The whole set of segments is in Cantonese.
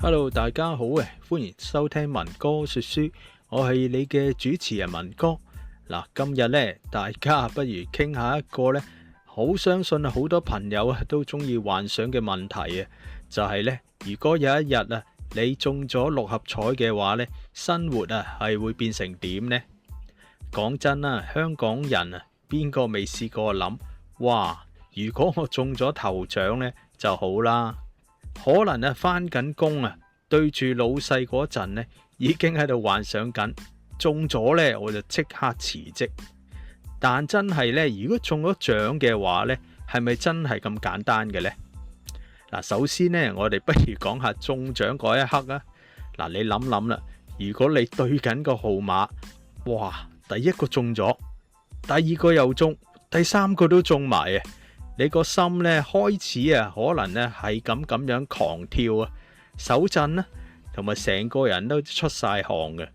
Hello，大家好嘅，歡迎收聽文哥說書，我係你嘅主持人文哥。嗱，今日呢，大家不如傾下一個呢，好相信好多朋友都中意幻想嘅問題啊，就係呢：如果有一日你中咗六合彩嘅話呢，生活係會變成點呢？講真啦，香港人邊個未試過諗，哇！如果我中咗頭獎呢就好啦。可能返緊工對住老細嗰陣已經喺度幻想緊中咗呢，我就即刻辭職。但真係呢，如果中咗獎嘅話呢，係咪真係咁簡單嘅呢？嗱，首先呢，我哋不如講下中獎嗰一刻啊。嗱，你諗諗啦，如果你對緊個號碼，哇，第一個中咗，第二個又中，第三個都中埋啊！你個心呢開始可能呢係咁樣狂跳啊，手震啦，同埋成個人都出晒汗嘅。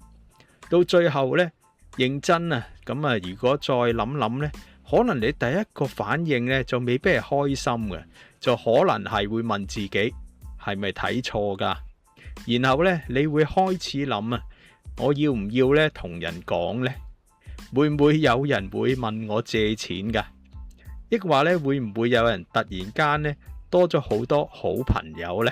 到最後呢，認真咁如果再諗諗呢，可能你第一個反應呢就未必係開心嘅，就可能係會問自己係咪睇錯㗎？然後呢，你會開始諗我要唔要呢同人講呢？會唔會有人會問我借錢㗎？亦話咧，會唔會有人突然間咧多咗好多好朋友呢？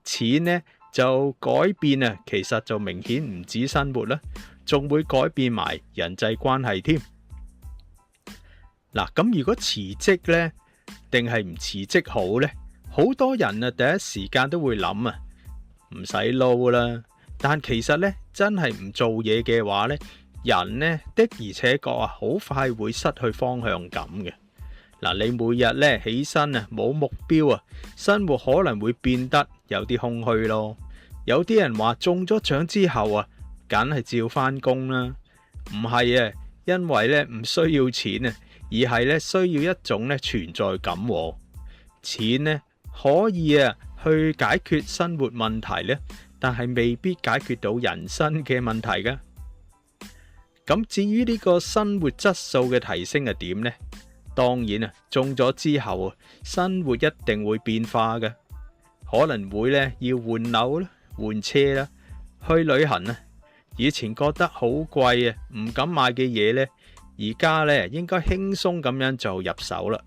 錢呢就改變其實就明顯唔止生活啦，仲會改變埋人際關係添。嗱，咁如果辭職呢，定係唔辭職好呢？好多人第一時間都會諗唔使撈啦。但其實呢，真係唔做嘢嘅話呢，人呢的而且確好快會失去方向感嘅。嗱，你每日咧起身冇目標生活可能會變得有啲空虛咯。有啲人話中咗獎之後梗係照返工啦，唔係因為咧唔需要錢而係咧需要一種咧存在感。錢呢可以去解決生活問題咧，但係未必解決到人生嘅問題噶。咁至於呢個生活質素嘅提升係點呢？當然中咗之後生活一定會變化嘅，可能會要換樓啦、換車啦、去旅行。以前覺得好貴唔敢買嘅嘢呢，而家呢應該輕鬆咁樣就入手啦。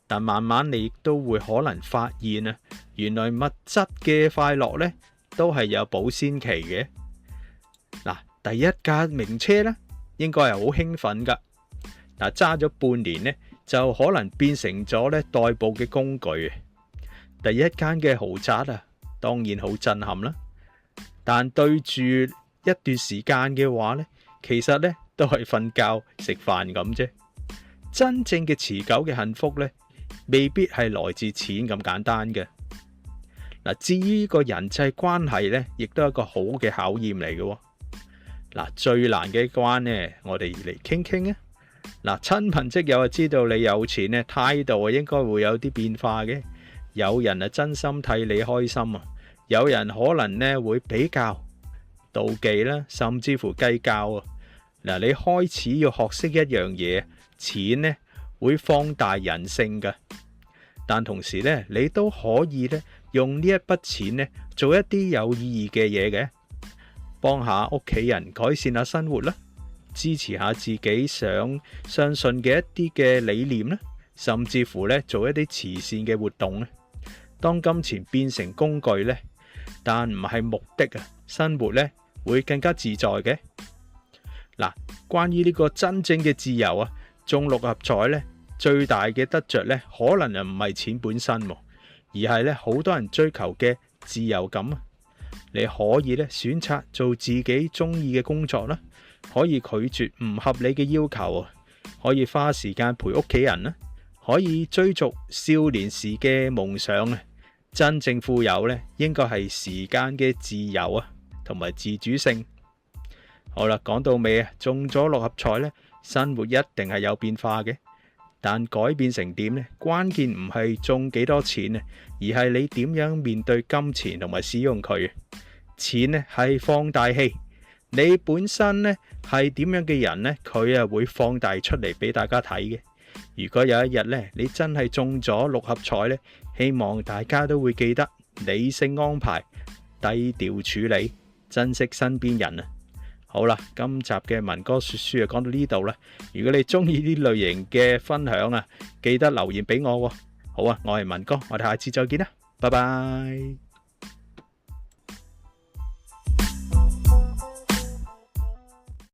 但慢慢你亦都會可能發現原來物質嘅快樂呢都係有保鮮期嘅。嗱，第一架名車呢應該係好興奮噶，嗱，揸咗半年呢，就可能變成咗代步嘅工具。第一間嘅豪宅當然好震撼啦。但對住一段時間嘅話呢，其實呢都係瞓覺食飯咁啫。真正嘅持久嘅幸福呢，未必係來自錢咁簡單嘅。嗱，至於個人際關係呢，亦都係一個好嘅考驗嚟嘅。嗱，最難嘅關呢，我哋嚟傾傾。嗱，親朋戚友知道你有錢呢，態度應該會有啲變化嘅。有人真心替你開心有人可能呢會比較妒忌啦，甚至乎計較嗱，你開始要學識一樣嘢，錢呢會放大人性㗎，但同時呢，你都可以呢用呢一筆錢呢做一啲有意義嘅嘢嘅，幫下屋企人改善下生活啦。支持下自己相信嘅一啲嘅理念啦，甚至乎咧做一啲慈善嘅活動咧。當金錢變成工具咧，但唔係目的生活咧會更加自在嘅。嗱，關於呢個真正嘅自由中六合彩咧，最大嘅得着咧，可能唔係錢本身，而係咧好多人追求嘅自由感。你可以咧選擇做自己中意嘅工作啦。可以拒絕唔合理嘅要求，可以花時間陪屋企人，可以追逐少年時嘅夢想。真正富有呢，應該係時間嘅自由同埋自主性。好啦，講到尾中咗六合彩呢，生活一定係有變化嘅，但改變成點呢？關鍵唔係中幾多錢而係你點樣面對金錢同埋使用佢。錢呢係放大器。你本身呢係點樣嘅人呢？佢會放大出嚟俾大家睇嘅。如果有一日呢，你真係中咗六合彩呢，希望大家都會記得理性安排，低調處理，珍惜身邊人啊！好啦，今集嘅文哥說書就講到呢度啦。如果你中意呢類型嘅分享啊，記得留言俾我喎。好啊，我係文哥，我哋下次再見啦，拜拜。